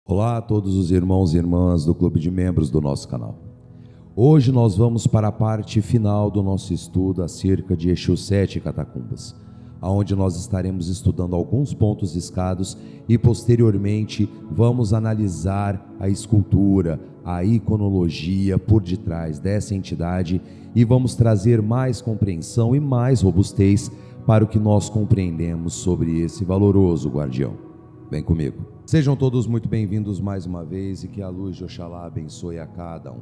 Olá a todos os irmãos e irmãs do clube de membros do nosso canal. Hoje nós vamos para a parte final do nosso estudo acerca de Exu Sete Catacumbas, onde nós estaremos estudando alguns pontos escados e posteriormente vamos analisar a escultura, a iconologia por detrás dessa entidade e vamos trazer mais compreensão e mais robustez para o que nós compreendemos sobre esse valoroso guardião. Vem comigo. Sejam todos muito bem-vindos mais uma vez e que a luz de Oxalá abençoe a cada um.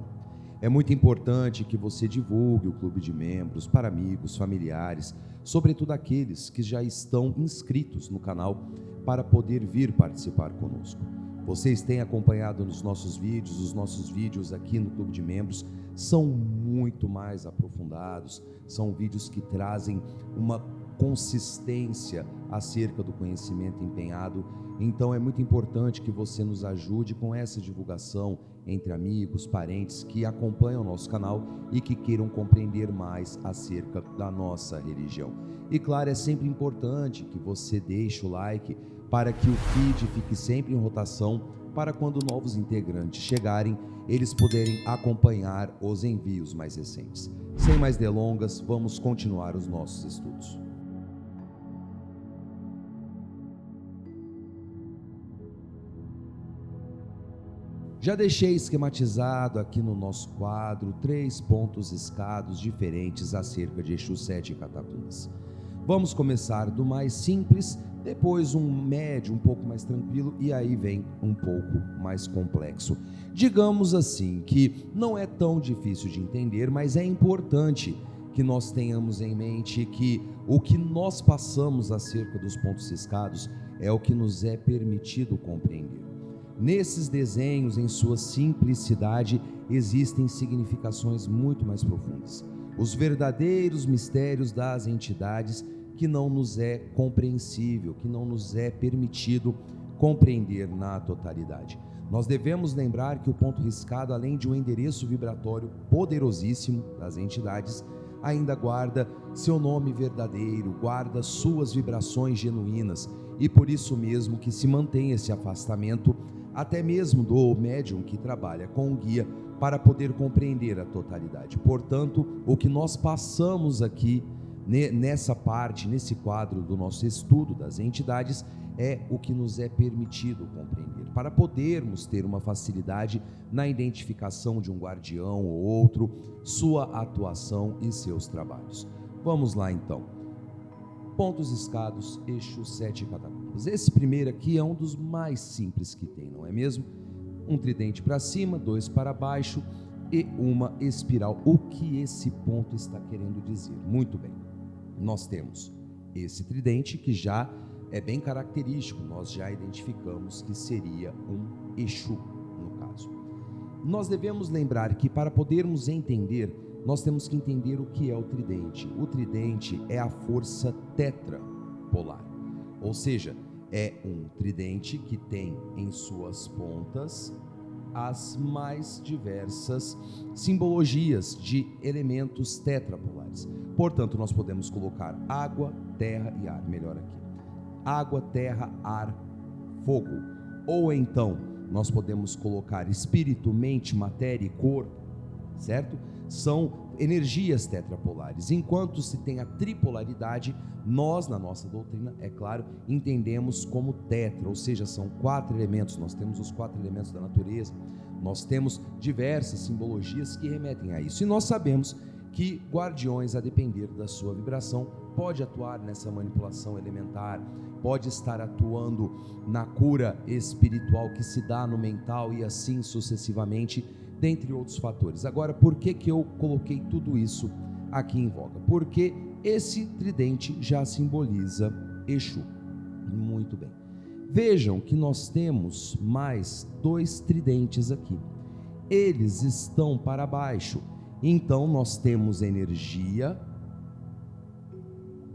É muito importante que você divulgue o clube de membros para amigos, familiares, sobretudo aqueles que já estão inscritos no canal para poder vir participar conosco. Vocês têm acompanhado nos nossos vídeos, os nossos vídeos aqui no clube de membros são muito mais aprofundados, são vídeos que trazem uma consistência acerca do conhecimento empenhado. Então é muito importante que você nos ajude com essa divulgação entre amigos, parentes que acompanham o nosso canal e que queiram compreender mais acerca da nossa religião. E claro, é sempre importante que você deixe o like para que o feed fique sempre em rotação para quando novos integrantes chegarem, eles poderem acompanhar os envios mais recentes. Sem mais delongas, vamos continuar os nossos estudos. Já deixei esquematizado aqui no nosso quadro 3 pontos escados diferentes acerca de Exu Sete Catacumbas. Vamos começar do mais simples, depois um médio um pouco mais tranquilo e aí vem um pouco mais complexo. Digamos assim que não é tão difícil de entender, mas é importante que nós tenhamos em mente que o que nós passamos acerca dos pontos escados é o que nos é permitido compreender. Nesses desenhos, em sua simplicidade, existem significações muito mais profundas. Os verdadeiros mistérios das entidades que não nos é compreensível, que não nos é permitido compreender na totalidade. Nós devemos lembrar que o ponto riscado, além de um endereço vibratório poderosíssimo das entidades, ainda guarda seu nome verdadeiro, guarda suas vibrações genuínas e por isso mesmo que se mantém esse afastamento até mesmo do médium que trabalha com o guia para poder compreender a totalidade. Portanto, o que nós passamos aqui nessa parte, nesse quadro do nosso estudo das entidades, é o que nos é permitido compreender, para podermos ter uma facilidade na identificação de um guardião ou outro, sua atuação e seus trabalhos. Vamos lá então. Pontos escados, Exu Sete Catacumbas. Esse primeiro aqui é um dos mais simples que tem, não é mesmo? Um tridente para cima, 2 para baixo e uma espiral. O que esse ponto está querendo dizer? Muito bem, nós temos esse tridente que já é bem característico, nós já identificamos que seria um Exu no caso. Nós devemos lembrar que para podermos entender, nós temos que entender o que é o tridente. O tridente é a força tetrapolar, ou seja, é um tridente que tem em suas pontas as mais diversas simbologias de elementos tetrapolares. Portanto, nós podemos colocar água, terra e ar, melhor aqui. Água, terra, ar, fogo. Ou então, nós podemos colocar espírito, mente, matéria e corpo, certo? São energias tetrapolares. Enquanto se tem a tripolaridade, nós, na nossa doutrina, é claro, entendemos como tetra, ou seja, são 4 elementos. Nós temos os 4 elementos da natureza, nós temos diversas simbologias que remetem a isso. E nós sabemos que guardiões, a depender da sua vibração, pode atuar nessa manipulação elementar, pode estar atuando na cura espiritual que se dá no mental e assim sucessivamente, dentre outros fatores. Agora, por que eu coloquei tudo isso aqui em voga? Porque esse tridente já simboliza Exu. Muito bem. Vejam que nós temos mais 2 tridentes aqui. Eles estão para baixo. Então, nós temos energia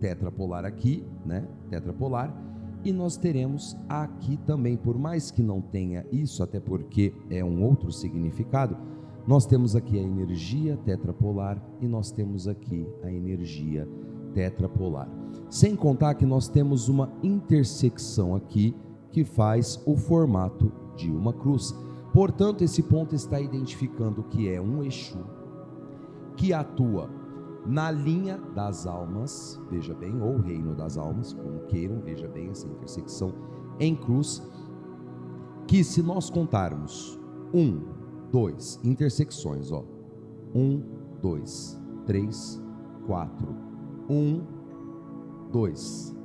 tetrapolar aqui, né? Tetrapolar. E nós teremos aqui também, por mais que não tenha isso, até porque é um outro significado, nós temos aqui a energia tetrapolar e nós temos aqui a energia tetrapolar. Sem contar que nós temos uma intersecção aqui que faz o formato de uma cruz. Portanto, esse ponto está identificando que é um Exu que atua na linha das almas, veja bem, ou reino das almas, como queiram, veja bem essa intersecção em cruz, que se nós contarmos 1, 2 intersecções, 1, 2, 3, 4, 1, 2,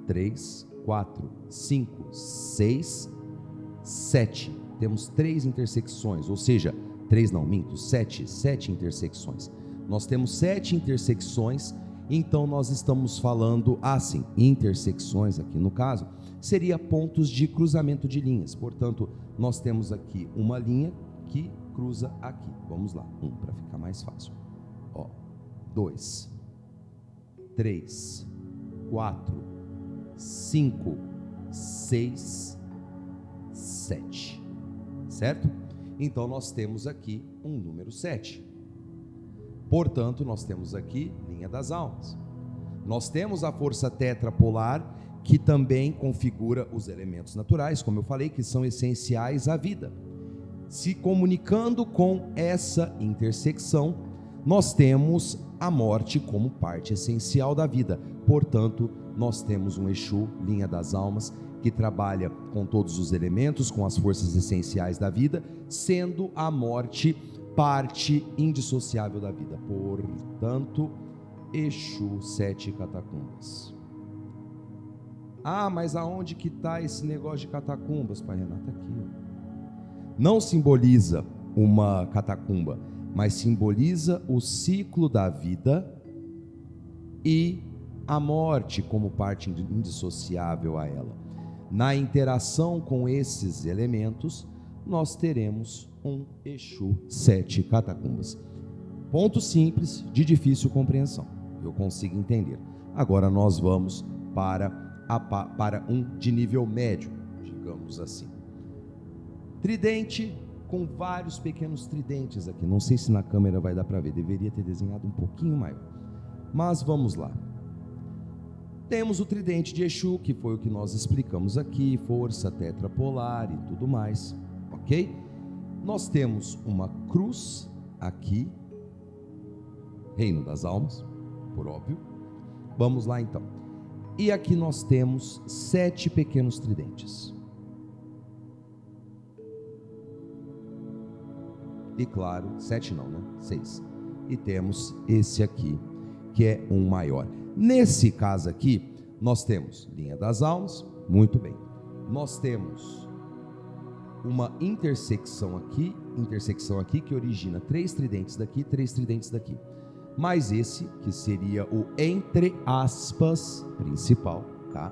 3, 4, 5, 6, 7. Temos 3 intersecções, ou seja, 7 intersecções. Nós temos 7 intersecções, então nós estamos falando assim, intersecções aqui no caso, seria pontos de cruzamento de linhas. Portanto, nós temos aqui uma linha que cruza aqui. Vamos lá, para ficar mais fácil. 2, 3, 4, 5, 6, 7. Certo? Então nós temos aqui um número 7. Portanto, nós temos aqui linha das almas. Nós temos a força tetrapolar, que também configura os elementos naturais, como eu falei, que são essenciais à vida. Se comunicando com essa intersecção, nós temos a morte como parte essencial da vida. Portanto, nós temos um Exu, linha das almas, que trabalha com todos os elementos, com as forças essenciais da vida, sendo a morte parte indissociável da vida. Portanto, Exu 7 catacumbas. Mas aonde que está esse negócio de catacumbas, Pai Renato? Aqui. Não simboliza uma catacumba, mas simboliza o ciclo da vida e a morte como parte indissociável a ela. Na interação com esses elementos, nós teremos um Exu 7 catacumbas. Ponto simples, de difícil compreensão. Eu consigo entender. Agora nós vamos para um de nível médio, digamos assim. Tridente com vários pequenos tridentes aqui. Não sei se na câmera vai dar para ver. Deveria ter desenhado um pouquinho maior. Mas vamos lá. Temos o tridente de Exu, que foi o que nós explicamos aqui, força tetrapolar e tudo mais, ok? Nós temos uma cruz aqui, reino das almas, por óbvio. Vamos lá então. E aqui nós temos 7 pequenos tridentes. E claro, 7 não, né? 6. E temos esse aqui, que é um maior. Nesse caso aqui, nós temos linha das almas, muito bem. Nós temos uma intersecção aqui que origina 3 tridentes daqui, 3 tridentes daqui. Mais esse, que seria o entre aspas principal, tá?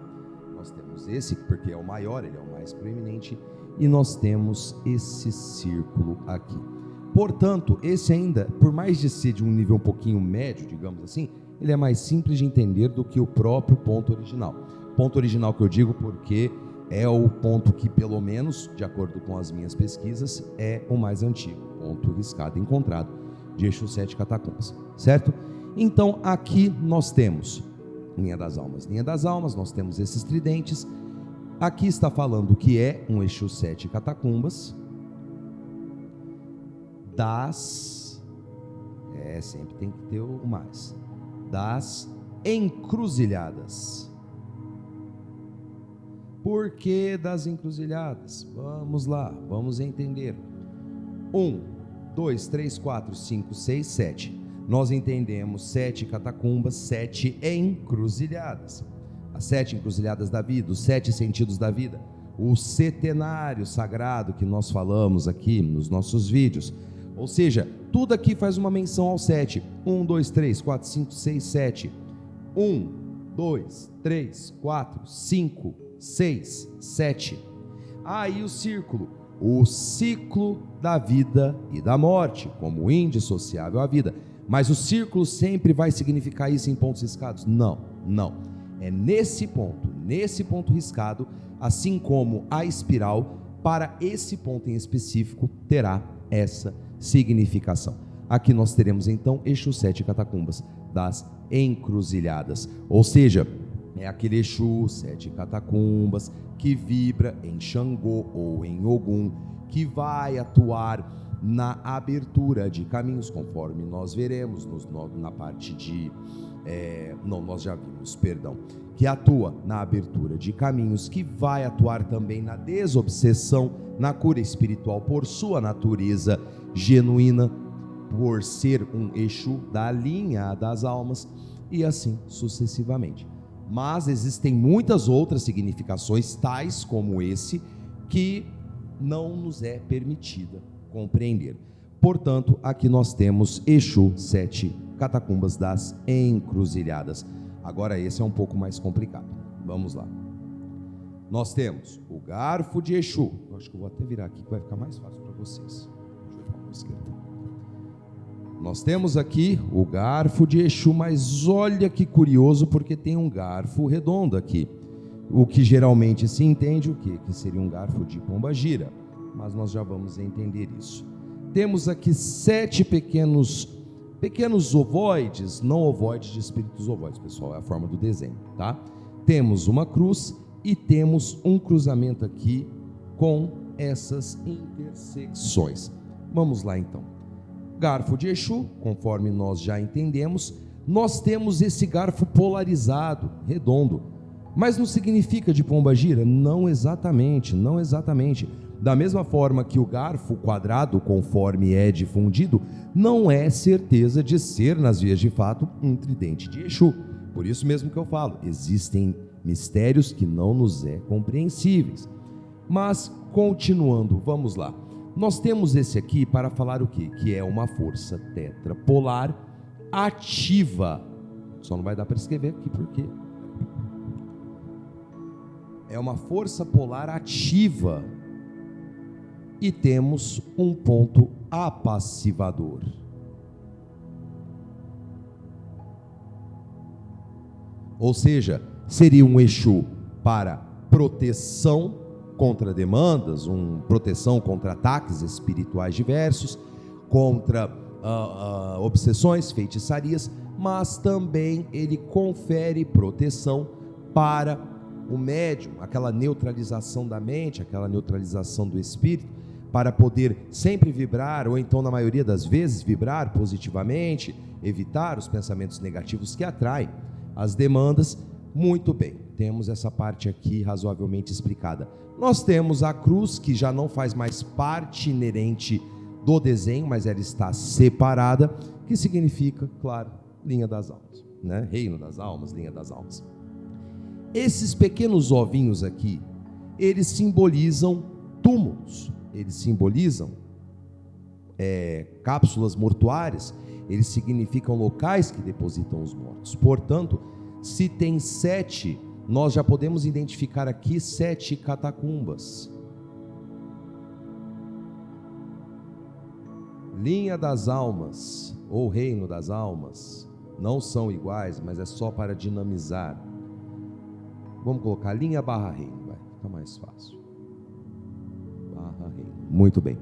Nós temos esse, porque é o maior, ele é o mais proeminente, e nós temos esse círculo aqui. Portanto, esse ainda, por mais de ser de um nível um pouquinho médio, digamos assim, ele é mais simples de entender do que o próprio ponto original. Ponto original que eu digo porque é o ponto que, pelo menos, de acordo com as minhas pesquisas, é o mais antigo, ponto riscado encontrado de Exu 7 catacumbas, certo? Então, aqui nós temos linha das almas, nós temos esses tridentes. Aqui está falando que é um Exu 7 catacumbas sempre tem que ter o mais, das encruzilhadas. Por que das encruzilhadas? Vamos lá, vamos entender. 1, 2, 3, 4, 5, 6, 7. Nós entendemos 7 catacumbas, 7 encruzilhadas. As 7 encruzilhadas da vida, os 7 sentidos da vida. O setenário sagrado que nós falamos aqui nos nossos vídeos. Ou seja, tudo aqui faz uma menção ao 7. 1, 2, 3, 4, 5, 6, 7. 1, 2, 3, 4, 5, 6, 7. Aí o círculo. O ciclo da vida e da morte, como indissociável à vida. Mas o círculo sempre vai significar isso em pontos riscados? Não, não. É nesse ponto riscado, assim como a espiral, para esse ponto em específico, terá essa significação. Aqui nós teremos então Exu 7 catacumbas das encruzilhadas. Ou seja, é aquele Exu, 7 catacumbas, que vibra em Xangô ou em Ogum, que vai atuar na abertura de caminhos, conforme nós veremos na parte de... nós já vimos, perdão, que atua na abertura de caminhos, que vai atuar também na desobsessão, na cura espiritual por sua natureza genuína, por ser um Exu da linha das almas, e assim sucessivamente. Mas existem muitas outras significações, tais como esse, que não nos é permitida compreender. Portanto, aqui nós temos Exu, 7 catacumbas das encruzilhadas. Agora esse é um pouco mais complicado. Vamos lá. Nós temos o garfo de Exu. Eu acho que eu vou até virar aqui que vai ficar mais fácil para vocês. Deixa eu ir para a esquerda. Nós temos aqui o garfo de Exu, mas olha que curioso, porque tem um garfo redondo aqui. O que geralmente se entende o quê? Que seria um garfo de pombagira, mas nós já vamos entender isso. Temos aqui 7 pequenos ovoides, não ovoides de espíritos ovoides, pessoal, é a forma do desenho, tá? Temos uma cruz e temos um cruzamento aqui com essas intersecções. Vamos lá então. Garfo de Exu, conforme nós já entendemos, nós temos esse garfo polarizado, redondo, mas não significa de pombagira? Não exatamente, não exatamente. Da mesma forma que o garfo quadrado, conforme é difundido, não é certeza de ser, nas vias de fato, um tridente de Exu. Por isso mesmo que eu falo, existem mistérios que não nos é compreensíveis. Mas, continuando, vamos lá. Nós temos esse aqui para falar o quê? Que é uma força tetrapolar ativa. Só não vai dar para escrever aqui porque é uma força polar ativa. E temos um ponto apassivador. Ou seja, seria um Exu para proteção contra demandas, proteção contra ataques espirituais diversos, contra obsessões, feitiçarias, mas também ele confere proteção para o médium, aquela neutralização da mente, aquela neutralização do espírito, para poder sempre vibrar, ou então na maioria das vezes vibrar positivamente, evitar os pensamentos negativos que atraem as demandas. Muito bem, temos essa parte aqui razoavelmente explicada. Nós temos a cruz, que já não faz mais parte inerente do desenho, mas ela está separada, que significa, claro, linha das almas, né? Reino das almas, linha das almas. Esses pequenos ovinhos aqui, eles simbolizam túmulos, eles simbolizam cápsulas mortuárias, eles significam locais que depositam os mortos. Portanto, se tem 7, nós já podemos identificar aqui 7 catacumbas. Linha das almas, ou reino das almas, não são iguais, mas é só para dinamizar. Vamos colocar linha barra reino, vai ficar mais fácil. Barra reino, muito bem.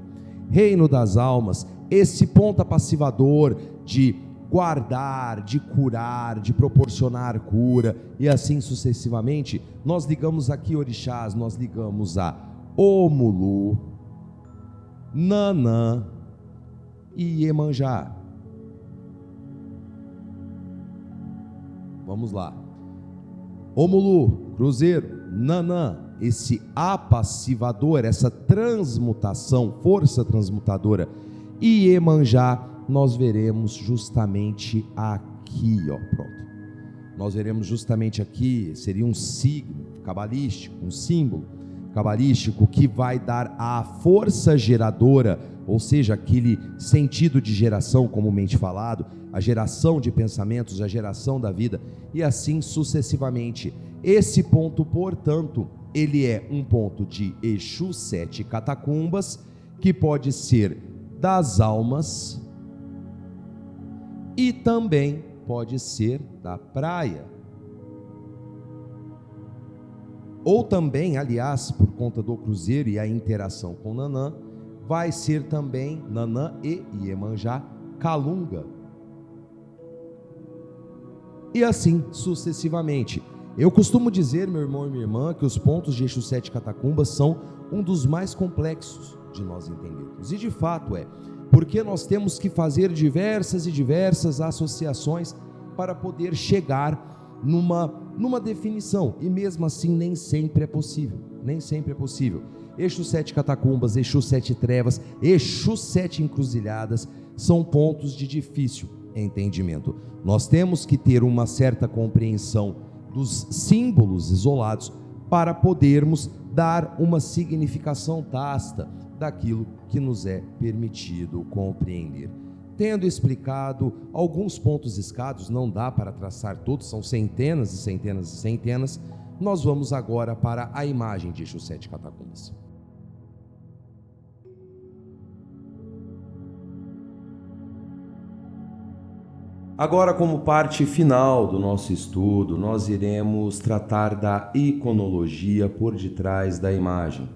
Reino das almas, esse ponto apassivador de guardar, de curar, de proporcionar cura e assim sucessivamente. Nós ligamos aqui orixás, nós ligamos a Omulu, Nanã e Iemanjá. Vamos lá. Omulu, cruzeiro, Nanã, esse apassivador, essa transmutação, força transmutadora, e Iemanjá, nós veremos justamente aqui, ó, pronto. Nós veremos justamente aqui, seria um signo cabalístico, um símbolo cabalístico que vai dar a força geradora, ou seja, aquele sentido de geração comumente falado, a geração de pensamentos, a geração da vida, e assim sucessivamente. Esse ponto, portanto, ele é um ponto de Exu 7 catacumbas, que pode ser das almas e também pode ser da praia. Ou também, aliás, por conta do cruzeiro e a interação com Nanã, vai ser também Nanã e Iemanjá, Calunga. E assim sucessivamente. Eu costumo dizer, meu irmão e minha irmã, que os pontos de Exu Sete Catacumbas são um dos mais complexos de nós entendermos. E de fato porque nós temos que fazer diversas e diversas associações para poder chegar numa definição, e mesmo assim nem sempre é possível, Exu Sete Catacumbas, Exu Sete Trevas, Exu Sete Encruzilhadas são pontos de difícil entendimento. Nós temos que ter uma certa compreensão dos símbolos isolados para podermos dar uma significação tácita daquilo que nos é permitido compreender. Tendo explicado alguns pontos escados, não dá para traçar todos, são centenas e centenas e centenas, nós vamos agora para a imagem de Exu Sete Catacumbas. Agora, como parte final do nosso estudo, nós iremos tratar da iconologia por detrás da imagem.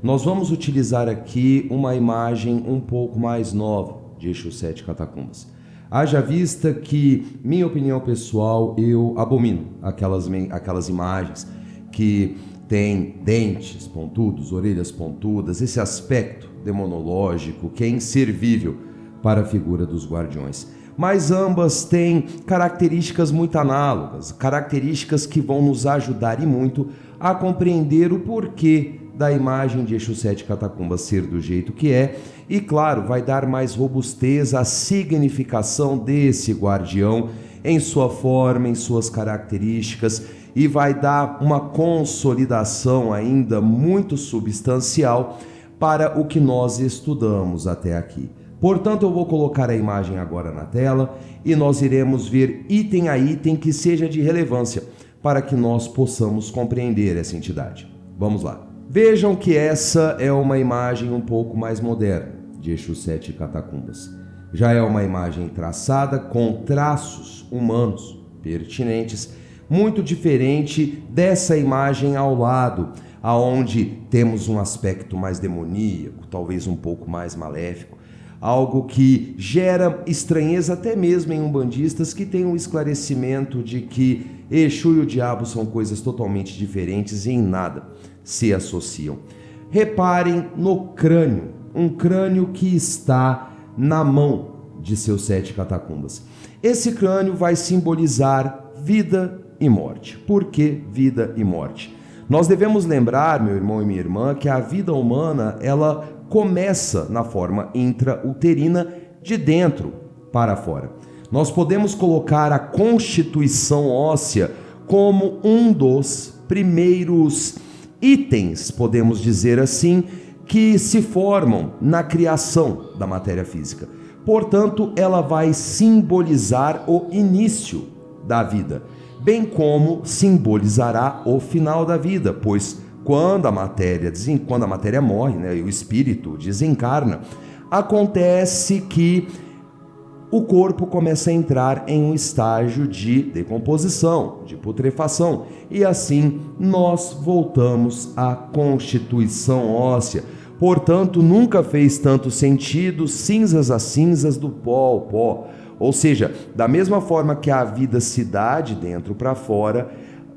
Nós vamos utilizar aqui uma imagem um pouco mais nova de Exu Sete Catacumbas. Haja vista que, minha opinião pessoal, eu abomino aquelas imagens que têm dentes pontudos, orelhas pontudas, esse aspecto demonológico que é inservível para a figura dos guardiões. Mas ambas têm características muito análogas, características que vão nos ajudar e muito a compreender o porquê da imagem de Exu Sete Catacumbas ser do jeito que é, e claro, vai dar mais robustez à significação desse guardião em sua forma, em suas características, e vai dar uma consolidação ainda muito substancial para o que nós estudamos até aqui. Portanto, eu vou colocar a imagem agora na tela e nós iremos ver item a item que seja de relevância para que nós possamos compreender essa entidade. Vamos lá. Vejam que essa é uma imagem um pouco mais moderna de Exu Sete Catacumbas. Já é uma imagem traçada com traços humanos pertinentes, muito diferente dessa imagem ao lado, aonde temos um aspecto mais demoníaco, talvez um pouco mais maléfico, algo que gera estranheza até mesmo em umbandistas que têm um esclarecimento de que Exu e o diabo são coisas totalmente diferentes e em nada se associam. Reparem no crânio, um crânio que está na mão de seus sete catacumbas. Esse crânio vai simbolizar vida e morte. Por que vida e morte? Nós devemos lembrar, meu irmão e minha irmã, que a vida humana, ela começa na forma intrauterina, de dentro para fora. Nós podemos colocar a constituição óssea como um dos primeiros itens, podemos dizer assim, que se formam na criação da matéria física. Portanto, ela vai simbolizar o início da vida, bem como simbolizará o final da vida, pois quando a matéria morre, né, e o espírito desencarna, acontece que o corpo começa a entrar em um estágio de decomposição, de putrefação, e assim nós voltamos à constituição óssea. Portanto, nunca fez tanto sentido cinzas a cinzas do pó ao pó. Ou seja, da mesma forma que a vida se dá de dentro para fora,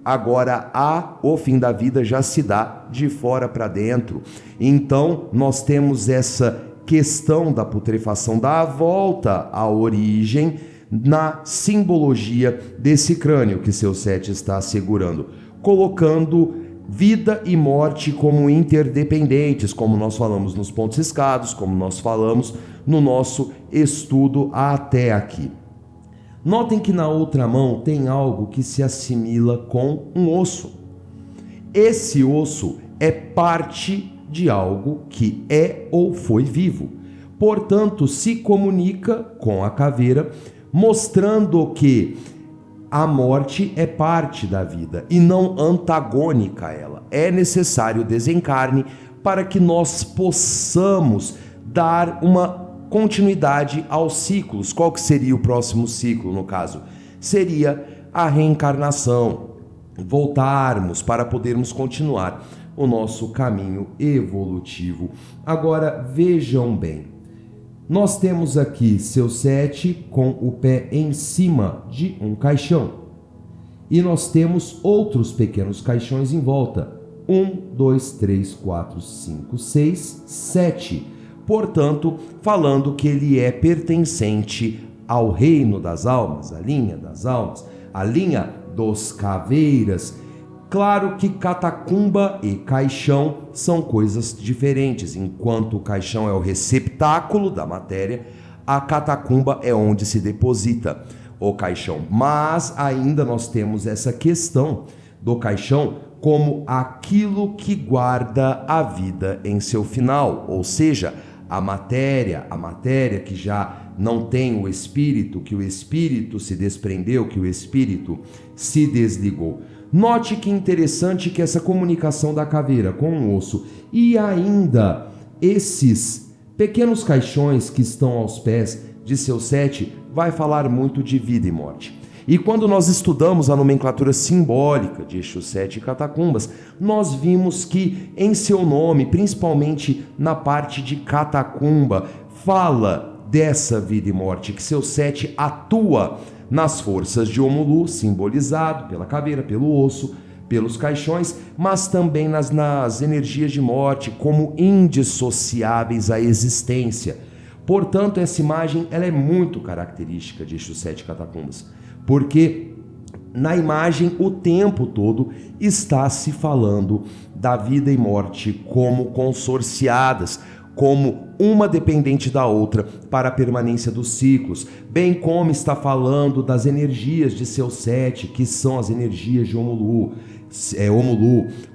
agora o fim da vida já se dá de fora para dentro. Então, nós temos essa questão da putrefação, da volta à origem na simbologia desse crânio que seu sete está segurando, colocando vida e morte como interdependentes, como nós falamos nos pontos escados, como nós falamos no nosso estudo até aqui. Notem que na outra mão tem algo que se assimila com um osso. Esse osso é parte de algo que é ou foi vivo. Portanto, se comunica com a caveira, mostrando que a morte é parte da vida e não antagônica a ela. É necessário desencarne para que nós possamos dar uma continuidade aos ciclos. Qual que seria o próximo ciclo, no caso? Seria a reencarnação, voltarmos para podermos continuar o nosso caminho evolutivo. Agora, vejam bem, nós temos aqui seu sete com o pé em cima de um caixão. e nós temos outros pequenos caixões em volta. 1, 2, 3, 4, 5, 6, 7. Portanto, falando que ele é pertencente ao reino das almas, a linha das almas, a linha dos caveiras. Claro que catacumba e caixão são coisas diferentes. Enquanto o caixão é o receptáculo da matéria, a catacumba é onde se deposita o caixão. Mas ainda nós temos essa questão do caixão como aquilo que guarda a vida em seu final, ou seja, a matéria que já não tem o espírito, que o espírito se desprendeu, que o espírito se desligou. Note que interessante que essa comunicação da caveira com o osso e ainda esses pequenos caixões que estão aos pés de seu sete vai falar muito de vida e morte. E quando nós estudamos a nomenclatura simbólica de Exu Sete e Catacumbas, nós vimos que em seu nome, principalmente na parte de catacumba, fala dessa vida e morte, que seu sete atua nas forças de Omulu, simbolizado pela caveira, pelo osso, pelos caixões, mas também nas energias de morte, como indissociáveis à existência. Portanto, essa imagem ela é muito característica de Exu Sete e Catacumbas, porque na imagem o tempo todo está se falando da vida e morte como consorciadas, como uma dependente da outra para a permanência dos ciclos, bem como está falando das energias de seu sete, que são as energias de Omulu,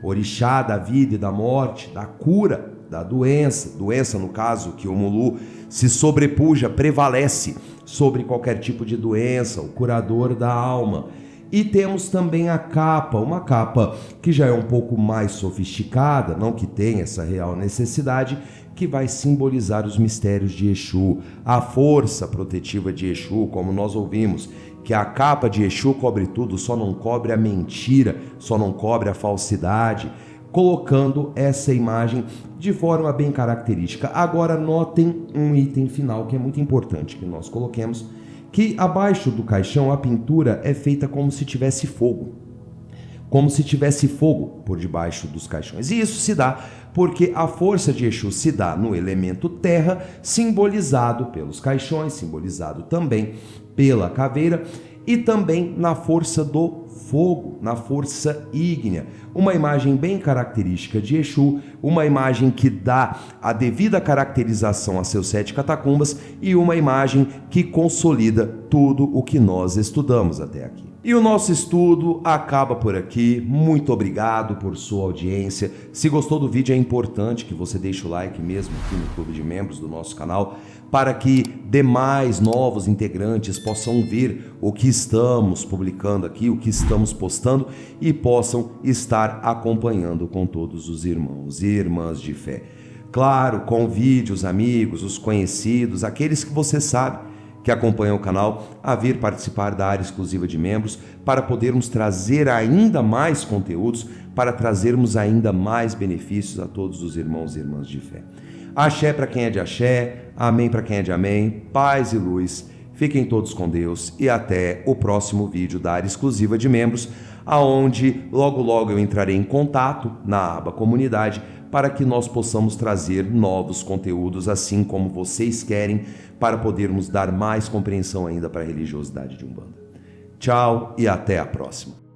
orixá da vida e da morte, da cura, da doença no caso, que Omulu se sobrepuja, prevalece sobre qualquer tipo de doença, o curador da alma. E temos também a capa, uma capa que já é um pouco mais sofisticada, não que tenha essa real necessidade, que vai simbolizar os mistérios de Exu, a força protetiva de Exu, como nós ouvimos, que a capa de Exu cobre tudo, só não cobre a mentira, só não cobre a falsidade, colocando essa imagem de forma bem característica. Agora notem um item final que é muito importante que nós coloquemos, que abaixo do caixão a pintura é feita como se tivesse fogo. Como se tivesse fogo por debaixo dos caixões. E isso se dá porque a força de Exu se dá no elemento terra, simbolizado pelos caixões, simbolizado também pela caveira, e também na força do fogo, na força ígnea. Uma imagem bem característica de Exu, uma imagem que dá a devida caracterização a seus sete catacumbas e uma imagem que consolida tudo o que nós estudamos até aqui. E o nosso estudo acaba por aqui. Muito obrigado por sua audiência. Se gostou do vídeo, é importante que você deixe o like mesmo aqui no Clube de Membros do nosso canal, para que demais novos integrantes possam ver o que estamos publicando aqui, o que estamos postando e possam estar acompanhando com todos os irmãos e irmãs de fé. Claro, convide os amigos, os conhecidos, aqueles que você sabe que acompanham o canal a vir participar da área exclusiva de membros para podermos trazer ainda mais conteúdos, para trazermos ainda mais benefícios a todos os irmãos e irmãs de fé. Axé para quem é de axé, amém para quem é de amém, paz e luz. Fiquem todos com Deus e até o próximo vídeo da área exclusiva de membros, aonde logo logo eu entrarei em contato na aba comunidade para que nós possamos trazer novos conteúdos assim como vocês querem, para podermos dar mais compreensão ainda para a religiosidade de Umbanda. Tchau e até a próxima.